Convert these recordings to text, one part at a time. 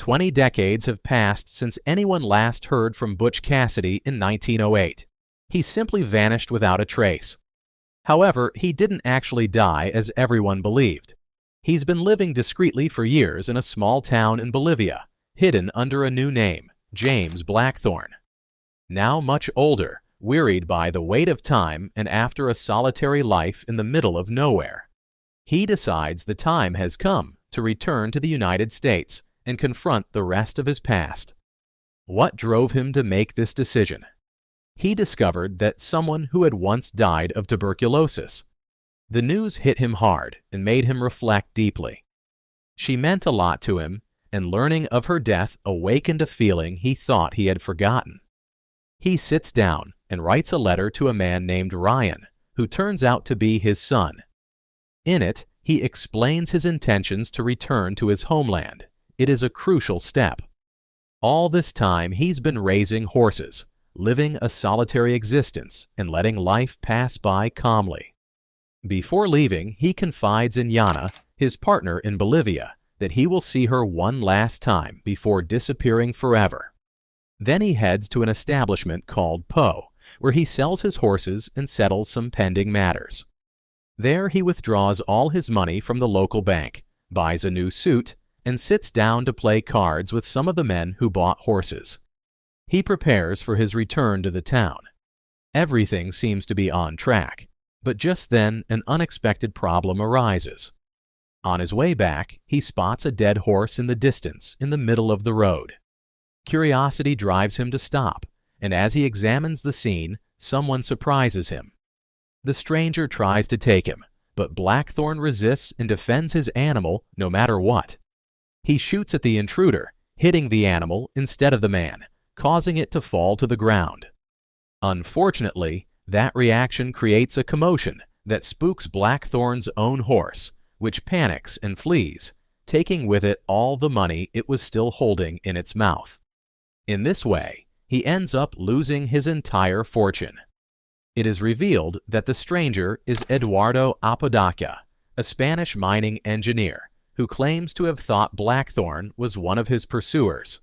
20 decades have passed since anyone last heard from Butch Cassidy in 1908. He simply vanished without a trace. However, he didn't actually die as everyone believed. He's been living discreetly for years in a small town in Bolivia, hidden under a new name, James Blackthorne. Now much older, wearied by the weight of time and after a solitary life in the middle of nowhere, he decides the time has come to return to the United States and confront the rest of his past. What drove him to make this decision? He discovered that someone who had once died of tuberculosis. The news hit him hard and made him reflect deeply. She meant a lot to him, and learning of her death awakened a feeling he thought he had forgotten. He sits down and writes a letter to a man named Ryan, who turns out to be his son. In it, he explains his intentions to return to his homeland. It is a crucial step. All this time, he's been raising horses, living a solitary existence, and letting life pass by calmly. Before leaving, he confides in Yana, his partner in Bolivia, that he will see her one last time before disappearing forever. Then he heads to an establishment called Poe, where he sells his horses and settles some pending matters. There he withdraws all his money from the local bank, buys a new suit, and sits down to play cards with some of the men who bought horses. He prepares for his return to the town. Everything seems to be on track, but just then an unexpected problem arises. On his way back, he spots a dead horse in the distance in the middle of the road. Curiosity drives him to stop, and as he examines the scene, someone surprises him. The stranger tries to take him, but Blackthorne resists and defends his animal no matter what. He shoots at the intruder, hitting the animal instead of the man, causing it to fall to the ground. Unfortunately, that reaction creates a commotion that spooks Blackthorne's own horse, which panics and flees, taking with it all the money it was still holding in its mouth. In this way, he ends up losing his entire fortune. It is revealed that the stranger is Eduardo Apodaca, a Spanish mining engineer, who claims to have thought Blackthorne was one of his pursuers.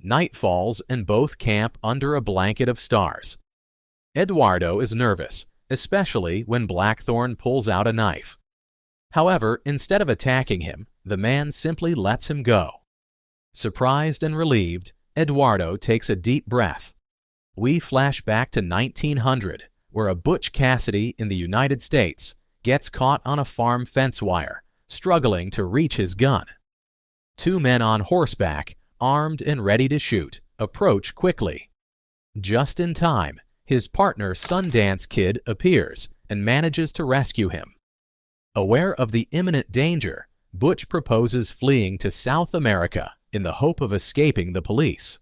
Night falls and both camp under a blanket of stars. Eduardo is nervous, especially when Blackthorne pulls out a knife. However, instead of attacking him, the man simply lets him go. Surprised and relieved, Eduardo takes a deep breath. We flash back to 1900, where a Butch Cassidy in the United States gets caught on a farm fence wire, struggling to reach his gun. Two men on horseback, armed and ready to shoot, approach quickly. Just in time, his partner Sundance Kid appears and manages to rescue him. Aware of the imminent danger, Butch proposes fleeing to South America in the hope of escaping the police.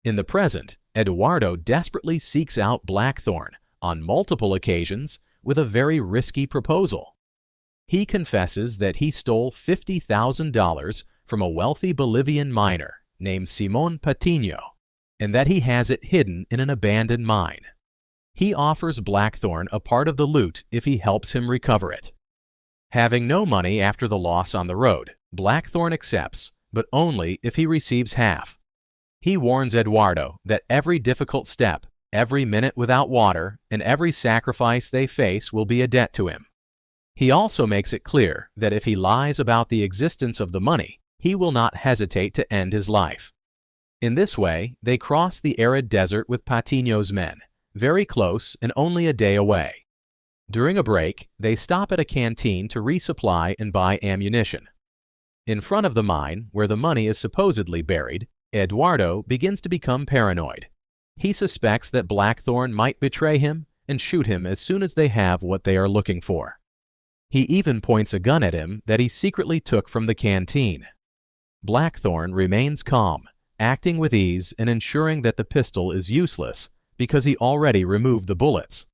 In the present, Eduardo desperately seeks out Blackthorne on multiple occasions with a very risky proposal. He confesses that he stole $50,000 from a wealthy Bolivian miner named Simón Patiño, and that he has it hidden in an abandoned mine. He offers Blackthorne a part of the loot if he helps him recover it. Having no money after the loss on the road, Blackthorne accepts, but only if he receives half. He warns Eduardo that every difficult step, every minute without water, and every sacrifice they face will be a debt to him. He also makes it clear that if he lies about the existence of the money, he will not hesitate to end his life. In this way, they cross the arid desert with Patiño's men, very close and only a day away. During a break, they stop at a canteen to resupply and buy ammunition. In front of the mine, where the money is supposedly buried, Eduardo begins to become paranoid. He suspects that Blackthorne might betray him and shoot him as soon as they have what they are looking for. He even points a gun at him that he secretly took from the canteen. Blackthorne remains calm, acting with ease and ensuring that the pistol is useless because he already removed the bullets.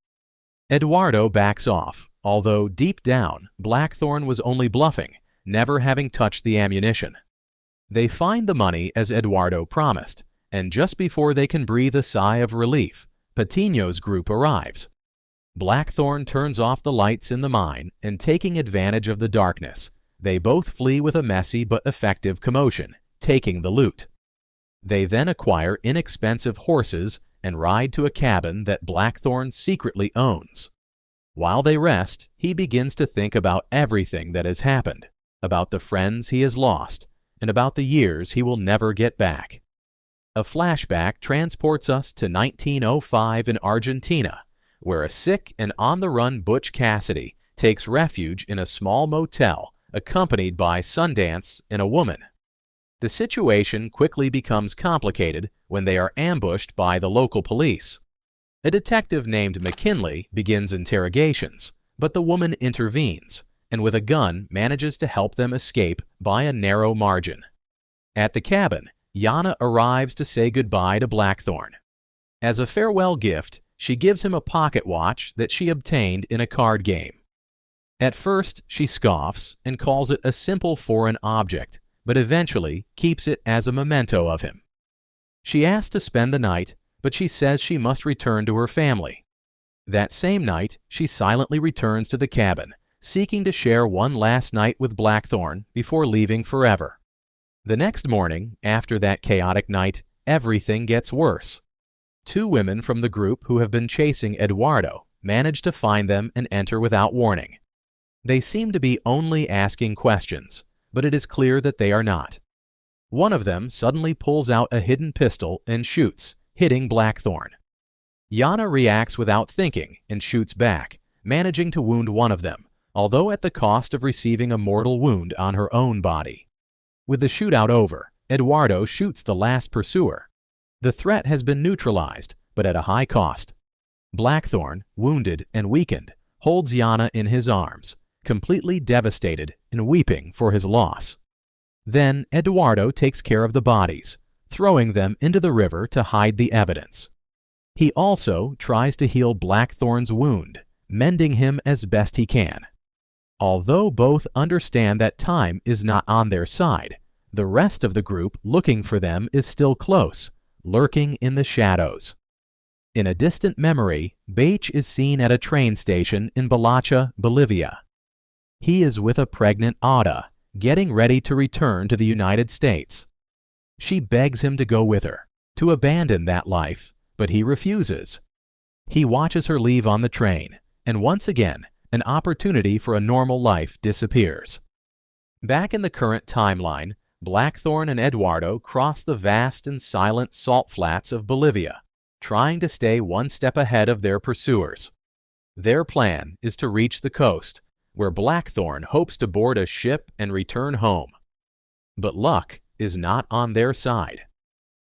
Eduardo backs off, although deep down, Blackthorne was only bluffing, never having touched the ammunition. They find the money as Eduardo promised, and just before they can breathe a sigh of relief, Patiño's group arrives. Blackthorne turns off the lights in the mine, and taking advantage of the darkness, they both flee with a messy but effective commotion, taking the loot. They then acquire inexpensive horses and ride to a cabin that Blackthorne secretly owns. While they rest, he begins to think about everything that has happened, about the friends he has lost, and about the years he will never get back. A flashback transports us to 1905 in Argentina, where a sick and on-the-run Butch Cassidy takes refuge in a small motel accompanied by Sundance and a woman. The situation quickly becomes complicated when they are ambushed by the local police. A detective named McKinley begins interrogations, but the woman intervenes and with a gun manages to help them escape by a narrow margin. At the cabin, Yana arrives to say goodbye to Blackthorne. As a farewell gift, she gives him a pocket watch that she obtained in a card game. At first, she scoffs and calls it a simple foreign object, but eventually keeps it as a memento of him. She asks to spend the night, but she says she must return to her family. That same night, she silently returns to the cabin, seeking to share one last night with Blackthorne before leaving forever. The next morning, after that chaotic night, everything gets worse. Two women from the group who have been chasing Eduardo manage to find them and enter without warning. They seem to be only asking questions, but it is clear that they are not. One of them suddenly pulls out a hidden pistol and shoots, hitting Blackthorne. Yana reacts without thinking and shoots back, managing to wound one of them, although at the cost of receiving a mortal wound on her own body. With the shootout over, Eduardo shoots the last pursuer. The threat has been neutralized, but at a high cost. Blackthorne, wounded and weakened, holds Yana in his arms, completely devastated and weeping for his loss. Then Eduardo takes care of the bodies, throwing them into the river to hide the evidence. He also tries to heal Blackthorne's wound, mending him as best he can. Although both understand that time is not on their side, the rest of the group looking for them is still close, lurking in the shadows. In a distant memory, Bach is seen at a train station in Balacha, Bolivia. He is with a pregnant Ada, getting ready to return to the United States. She begs him to go with her, to abandon that life, but he refuses. He watches her leave on the train, and once again, an opportunity for a normal life disappears. Back in the current timeline, Blackthorne and Eduardo cross the vast and silent salt flats of Bolivia, trying to stay one step ahead of their pursuers. Their plan is to reach the coast, where Blackthorne hopes to board a ship and return home. But luck is not on their side.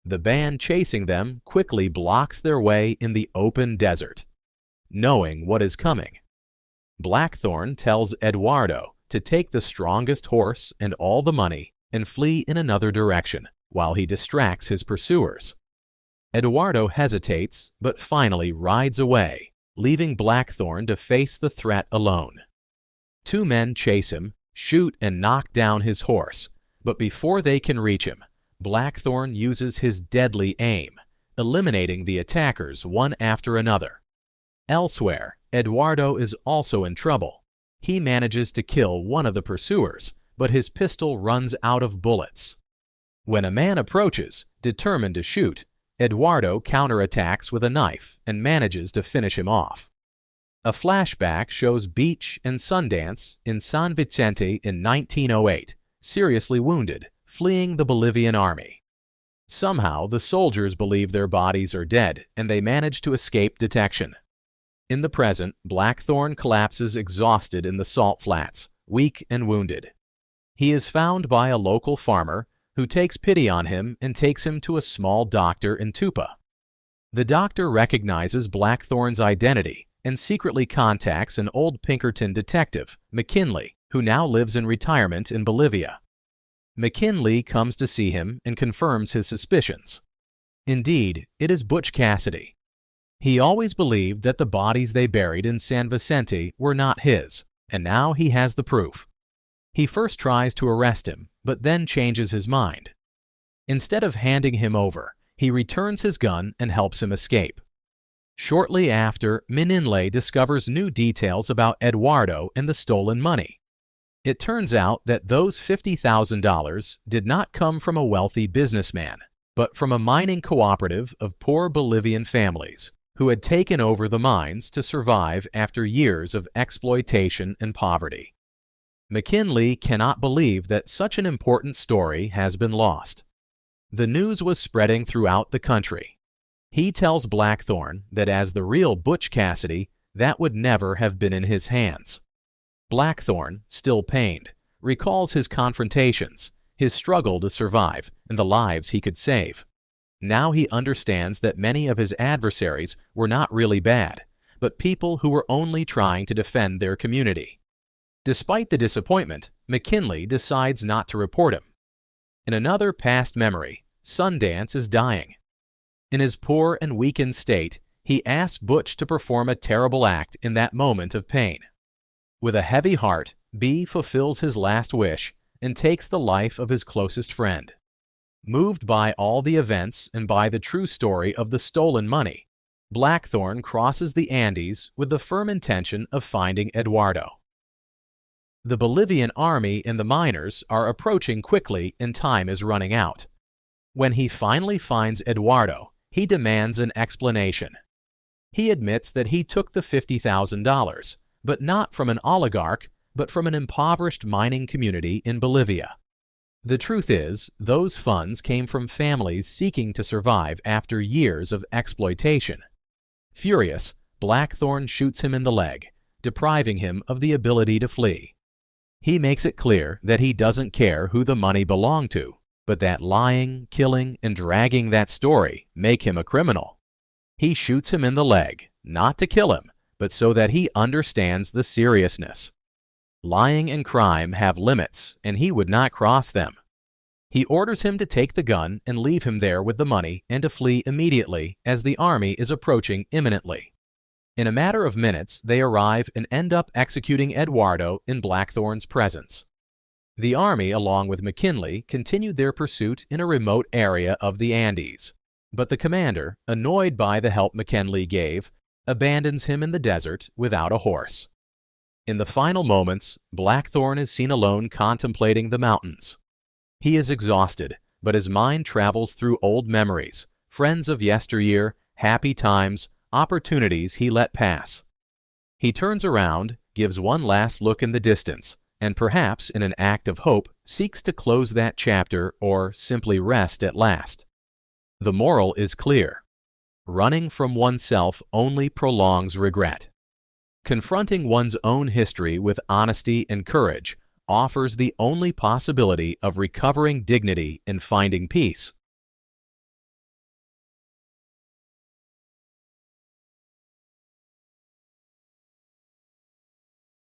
The band chasing them quickly blocks their way in the open desert. Knowing what is coming, Blackthorne tells Eduardo to take the strongest horse and all the money and flee in another direction while he distracts his pursuers. Eduardo hesitates but finally rides away, leaving Blackthorne to face the threat alone. Two men chase him, shoot and knock down his horse, but before they can reach him, Blackthorne uses his deadly aim, eliminating the attackers one after another. Elsewhere, Eduardo is also in trouble. He manages to kill one of the pursuers, but his pistol runs out of bullets. When a man approaches, determined to shoot, Eduardo counterattacks with a knife and manages to finish him off. A flashback shows Beach and Sundance in San Vicente in 1908, seriously wounded, fleeing the Bolivian army. Somehow, the soldiers believe their bodies are dead, and they manage to escape detection. In the present, Blackthorne collapses exhausted in the salt flats, weak and wounded. He is found by a local farmer who takes pity on him and takes him to a small doctor in Tupa. The doctor recognizes Blackthorne's identity and secretly contacts an old Pinkerton detective, McKinley, who now lives in retirement in Bolivia. McKinley comes to see him and confirms his suspicions. Indeed, it is Butch Cassidy. He always believed that the bodies they buried in San Vicente were not his, and now he has the proof. He first tries to arrest him, but then changes his mind. Instead of handing him over, he returns his gun and helps him escape. Shortly after, Meninle discovers new details about Eduardo and the stolen money. It turns out that those $50,000 did not come from a wealthy businessman, but from a mining cooperative of poor Bolivian families who had taken over the mines to survive after years of exploitation and poverty. McKinley cannot believe that such an important story has been lost. The news was spreading throughout the country. He tells Blackthorne that as the real Butch Cassidy, that would never have been in his hands. Blackthorne, still pained, recalls his confrontations, his struggle to survive, and the lives he could save. Now he understands that many of his adversaries were not really bad, but people who were only trying to defend their community. Despite the disappointment, McKinley decides not to report him. In another past memory, Sundance is dying. In his poor and weakened state, he asks Butch to perform a terrible act in that moment of pain. With a heavy heart, B fulfills his last wish and takes the life of his closest friend. Moved by all the events and by the true story of the stolen money, Blackthorne crosses the Andes with the firm intention of finding Eduardo. The Bolivian army and the miners are approaching quickly and time is running out. When he finally finds Eduardo, he demands an explanation. He admits that he took the $50,000, but not from an oligarch, but from an impoverished mining community in Bolivia. The truth is, those funds came from families seeking to survive after years of exploitation. Furious, Blackthorne shoots him in the leg, depriving him of the ability to flee. He makes it clear that he doesn't care who the money belonged to, but that lying, killing, and dragging that story make him a criminal. He shoots him in the leg, not to kill him, but so that he understands the seriousness. Lying and crime have limits, and he would not cross them. He orders him to take the gun and leave him there with the money and to flee immediately as the army is approaching imminently. In a matter of minutes, they arrive and end up executing Eduardo in Blackthorne's presence. The army, along with McKinley, continued their pursuit in a remote area of the Andes, but the commander, annoyed by the help McKinley gave, abandons him in the desert without a horse. In the final moments, Blackthorne is seen alone contemplating the mountains. He is exhausted, but his mind travels through old memories, friends of yesteryear, happy times, opportunities he let pass. He turns around, gives one last look in the distance, and perhaps in an act of hope seeks to close that chapter or simply rest at last. The moral is clear. Running from oneself only prolongs regret. Confronting one's own history with honesty and courage offers the only possibility of recovering dignity and finding peace.